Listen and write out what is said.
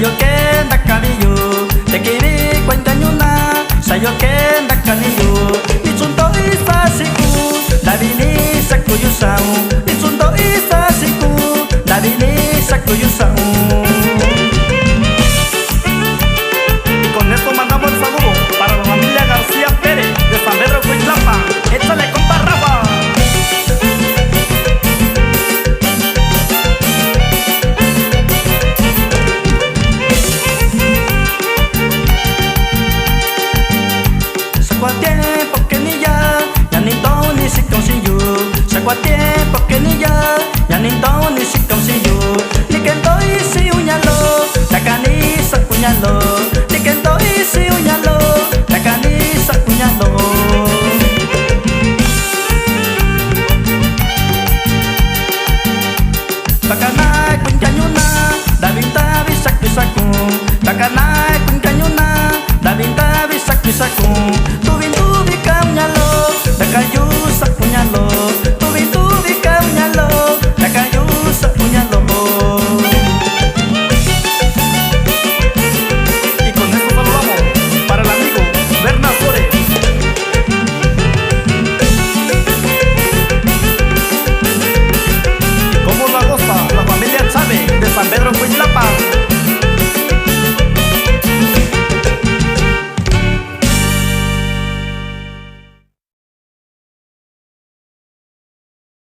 sayoken dakaniyo tekiri cuentañuna sayoken dakaniyo mitsunto isasiku davini sakuyusau mitsunto isasiku davini sakuyusau. Y con esto mandamos el saludo para la familia García Pérez de San Pedro Cuitlapa. Échale, compa Rafa. Sacó a tiempo que ni ya ni todo ni se consiguió. Sacó a tiempo que ni ya ni todo ni se consiguió. Ni que estoy si uñalo, la caniza puñalo.